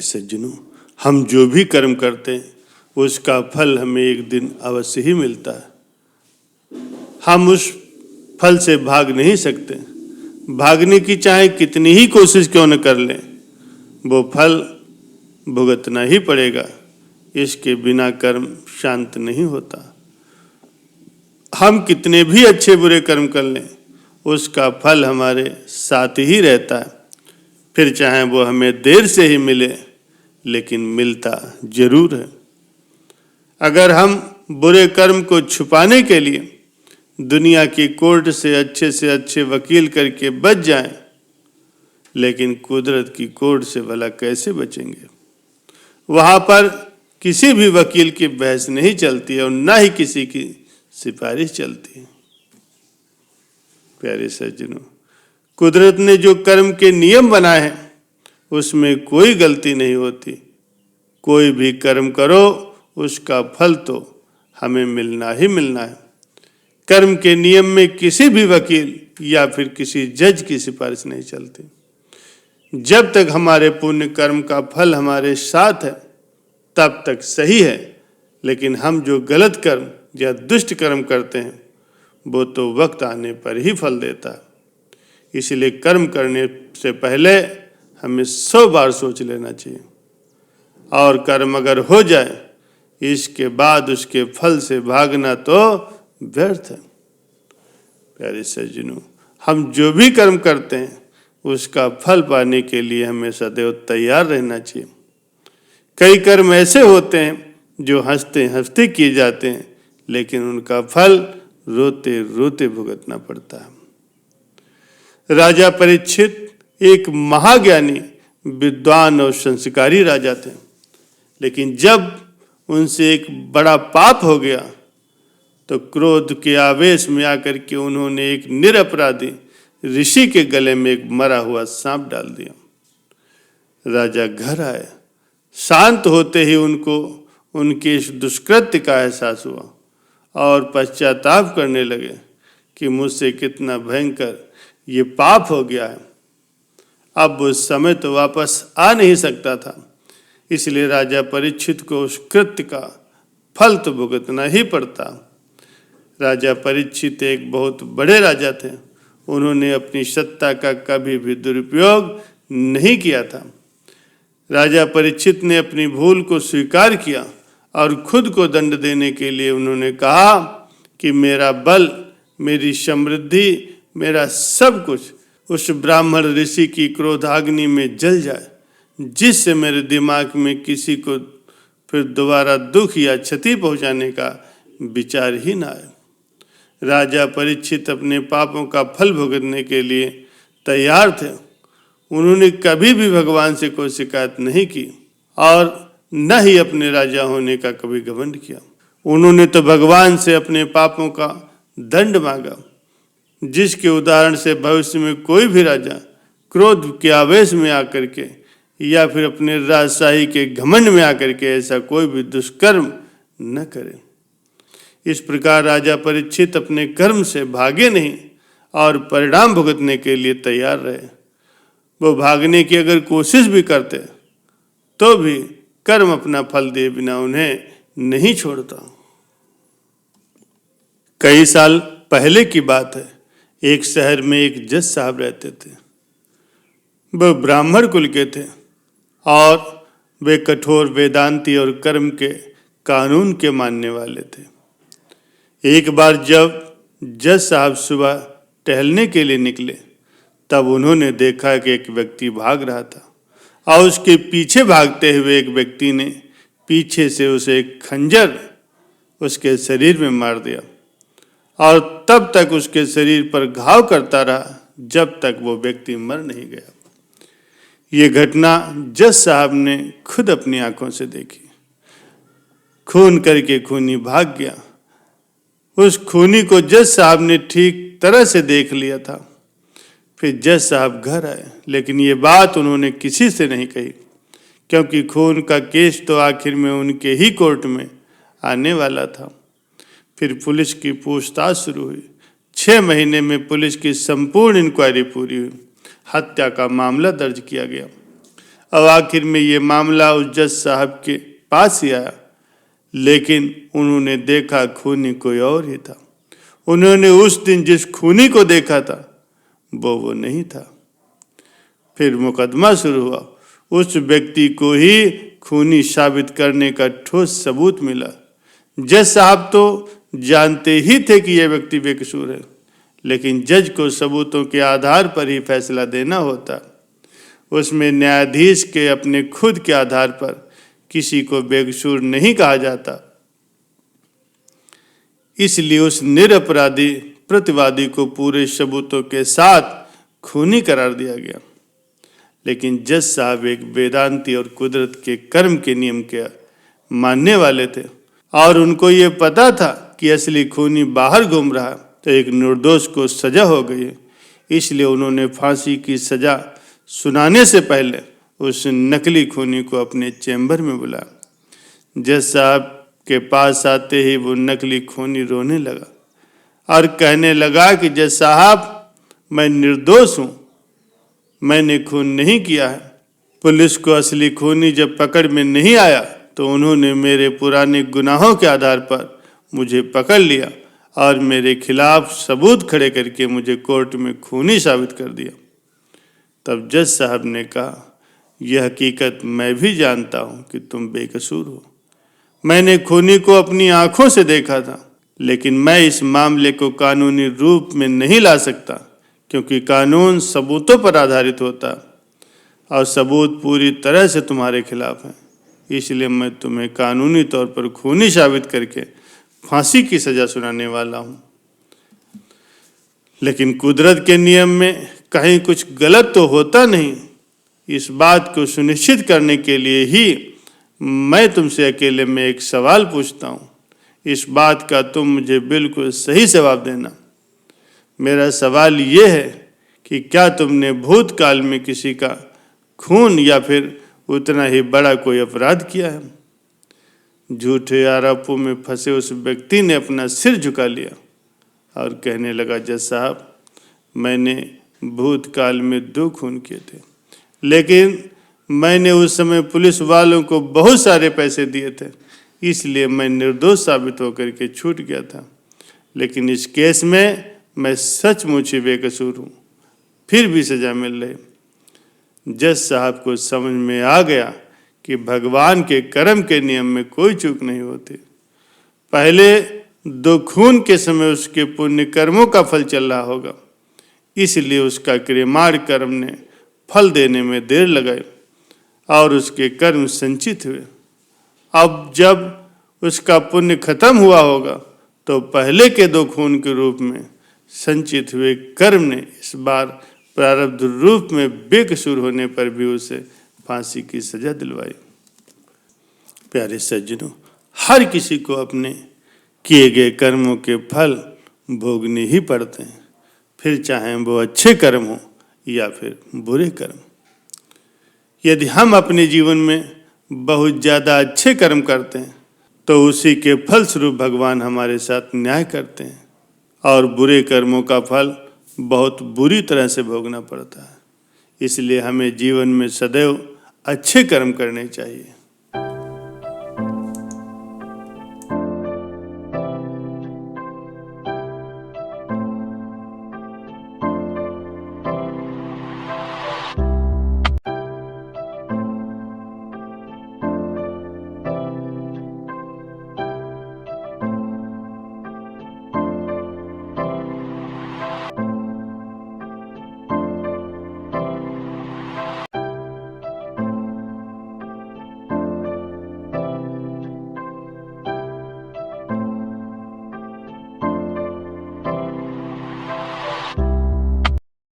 प्यारे सज्जनों, हम जो भी कर्म करते हैं उसका फल हमें एक दिन अवश्य ही मिलता है। हम उस फल से भाग नहीं सकते। भागने की चाहे कितनी ही कोशिश क्यों न कर लें, वो फल भुगतना ही पड़ेगा। इसके बिना कर्म शांत नहीं होता। हम कितने भी अच्छे बुरे कर्म कर लें, उसका फल हमारे साथ ही रहता है। फिर चाहे वो हमें देर से ही मिले, लेकिन मिलता जरूर है। अगर हम बुरे कर्म को छुपाने के लिए दुनिया की कोर्ट से अच्छे वकील करके बच जाएं, लेकिन कुदरत की कोर्ट से भला कैसे बचेंगे? वहां पर किसी भी वकील की बहस नहीं चलती है और ना ही किसी की सिफारिश चलती है। प्यारे सज्जनों, कुदरत ने जो कर्म के नियम बनाए हैं उसमें कोई गलती नहीं होती। कोई भी कर्म करो, उसका फल तो हमें मिलना ही मिलना है। कर्म के नियम में किसी भी वकील या फिर किसी जज की सिफारिश नहीं चलती। जब तक हमारे पुण्य कर्म का फल हमारे साथ है तब तक सही है, लेकिन हम जो गलत कर्म या दुष्ट कर्म करते हैं वो तो वक्त आने पर ही फल देता है। इसलिए कर्म करने से पहले हमें 100 बार सोच लेना चाहिए, और कर्म अगर हो जाए इसके बाद उसके फल से भागना तो व्यर्थ है। प्यारे सज्जनों, हम जो भी कर्म करते हैं उसका फल पाने के लिए हमें सदैव तैयार रहना चाहिए। कई कर्म ऐसे होते हैं जो हंसते हंसते किए जाते हैं, लेकिन उनका फल रोते रोते भुगतना पड़ता है। राजा परीक्षित एक महाज्ञानी, विद्वान और संस्कारी राजा थे, लेकिन जब उनसे एक बड़ा पाप हो गया तो क्रोध के आवेश में आकर के उन्होंने एक निरपराधी ऋषि के गले में एक मरा हुआ सांप डाल दिया। राजा घर आए। शांत होते ही उनको उनके इस दुष्कृत्य का एहसास हुआ और पश्चाताप करने लगे कि मुझसे कितना भयंकर ये पाप हो गया है। अब उस समय तो वापस आ नहीं सकता था, इसलिए राजा परीक्षित को उस कृत्य का फल तो भुगतना ही पड़ता। राजा परीक्षित एक बहुत बड़े राजा थे। उन्होंने अपनी सत्ता का कभी भी दुरुपयोग नहीं किया था। राजा परीक्षित ने अपनी भूल को स्वीकार किया और खुद को दंड देने के लिए उन्होंने कहा कि मेरा बल, मेरी समृद्धि, मेरा सब कुछ उस ब्राह्मण ऋषि की क्रोधाग्नि में जल जाए, जिससे मेरे दिमाग में किसी को फिर दोबारा दुख या क्षति पहुंचाने का विचार ही ना आए। राजा परीक्षित अपने पापों का फल भुगतने के लिए तैयार थे। उन्होंने कभी भी भगवान से कोई शिकायत नहीं की और न ही अपने राजा होने का कभी घमंड किया। उन्होंने तो भगवान से अपने पापों का दंड मांगा, जिसके उदाहरण से भविष्य में कोई भी राजा क्रोध के आवेश में आकर के या फिर अपने राजशाही के घमंड में आकर के ऐसा कोई भी दुष्कर्म न करे। इस प्रकार राजा परीक्षित अपने कर्म से भागे नहीं और परिणाम भुगतने के लिए तैयार रहे। वो भागने की अगर कोशिश भी करते तो भी कर्म अपना फल दिए बिना उन्हें नहीं छोड़ता। कई साल पहले की बात है, एक शहर में एक जज साहब रहते थे। वह ब्राह्मण कुल के थे और वे कठोर वेदांती और कर्म के कानून के मानने वाले थे। एक बार जब जज साहब सुबह टहलने के लिए निकले, तब उन्होंने देखा कि एक व्यक्ति भाग रहा था और उसके पीछे भागते हुए एक व्यक्ति ने पीछे से उसे एक खंजर उसके शरीर में मार दिया और तब तक उसके शरीर पर घाव करता रहा जब तक वो व्यक्ति मर नहीं गया। ये घटना जज साहब ने खुद अपनी आंखों से देखी। खून करके खूनी भाग गया। उस खूनी को जज साहब ने ठीक तरह से देख लिया था। फिर जज साहब घर आए, लेकिन ये बात उन्होंने किसी से नहीं कही, क्योंकि खून का केस तो आखिर में उनके ही कोर्ट में आने वाला था। फिर पुलिस की पूछताछ शुरू हुई। 6 महीने में पुलिस की संपूर्ण इंक्वायरी पूरी हुई। हत्या का मामला दर्ज किया गया अब आखिर में ये मामला उस जज साहब के पास ही आया, लेकिन उन्होंने देखा खूनी कोई और ही था। उन्होंने उस दिन जिस खूनी को देखा था वो नहीं था। फिर मुकदमा शुरू हुआ। उस व्यक्ति को ही खूनी साबित करने का ठोस सबूत मिला। जज साहब तो जानते ही थे कि यह व्यक्ति बेकसूर है, लेकिन जज को सबूतों के आधार पर ही फैसला देना होता। उसमें न्यायाधीश के अपने खुद के आधार पर किसी को बेकसूर नहीं कहा जाता। इसलिए उस निरपराधी प्रतिवादी को पूरे सबूतों के साथ खूनी करार दिया गया। लेकिन जज साहब एक वेदांती और कुदरत के कर्म के नियम के मानने वाले थे, और उनको ये पता था कि असली खूनी बाहर घूम रहा, तो एक निर्दोष को सजा हो गई है। इसलिए उन्होंने फांसी की सजा सुनाने से पहले उस नकली खूनी को अपने चैम्बर में बुलाया। जज साहब के पास आते ही वो नकली खूनी रोने लगा और कहने लगा कि जज साहब, मैं निर्दोष हूँ, मैंने खून नहीं किया है। पुलिस को असली खूनी जब पकड़ में नहीं आया तो उन्होंने मेरे पुराने गुनाहों के आधार पर मुझे पकड़ लिया और मेरे खिलाफ सबूत खड़े करके मुझे कोर्ट में खूनी साबित कर दिया। तब जज साहब ने कहा, यह हकीकत मैं भी जानता हूँ कि तुम बेकसूर हो। मैंने खूनी को अपनी आंखों से देखा था, लेकिन मैं इस मामले को कानूनी रूप में नहीं ला सकता, क्योंकि कानून सबूतों पर आधारित होता और सबूत पूरी तरह से तुम्हारे खिलाफ हैं। इसलिए मैं तुम्हें कानूनी तौर पर खूनी साबित करके फांसी की सजा सुनाने वाला हूँ। लेकिन कुदरत के नियम में कहीं कुछ गलत तो होता नहीं। इस बात को सुनिश्चित करने के लिए ही मैं तुमसे अकेले में एक सवाल पूछता हूँ। इस बात का तुम मुझे बिल्कुल सही जवाब देना। मेरा सवाल ये है कि क्या तुमने भूतकाल में किसी का खून या फिर उतना ही बड़ा कोई अपराध किया है? झूठे आरोपों में फंसे उस व्यक्ति ने अपना सिर झुका लिया और कहने लगा, जज साहब, मैंने भूतकाल में 2 खून किए थे, लेकिन मैंने उस समय पुलिस वालों को बहुत सारे पैसे दिए थे, इसलिए मैं निर्दोष साबित होकर के छूट गया था। लेकिन इस केस में मैं सचमुच ही बेकसूर हूँ, फिर भी सजा मिल रही। जज साहब को समझ में आ गया कि भगवान के कर्म के नियम में कोई चूक नहीं होती। पहले 2 खून के समय उसके पुण्य कर्मों का फल चल रहा होगा, इसलिए उसका क्रियमाण कर्म ने फल देने में देर लगाई और उसके कर्म संचित हुए। अब जब उसका पुण्य खत्म हुआ होगा तो पहले के 2 खून के रूप में संचित हुए कर्म ने इस बार प्रारब्ध रूप में बेकसूर होने पर भी उसे फांसी की सजा दिलवाई। प्यारे सज्जनों, हर किसी को अपने किए गए कर्मों के फल भोगने ही पड़ते हैं, फिर चाहे वो अच्छे कर्म हो या फिर बुरे कर्म। यदि हम अपने जीवन में बहुत ज़्यादा अच्छे कर्म करते हैं तो उसी के फलस्वरूप भगवान हमारे साथ न्याय करते हैं, और बुरे कर्मों का फल बहुत बुरी तरह से भोगना पड़ता है। इसलिए हमें जीवन में सदैव अच्छे कर्म करने चाहिए।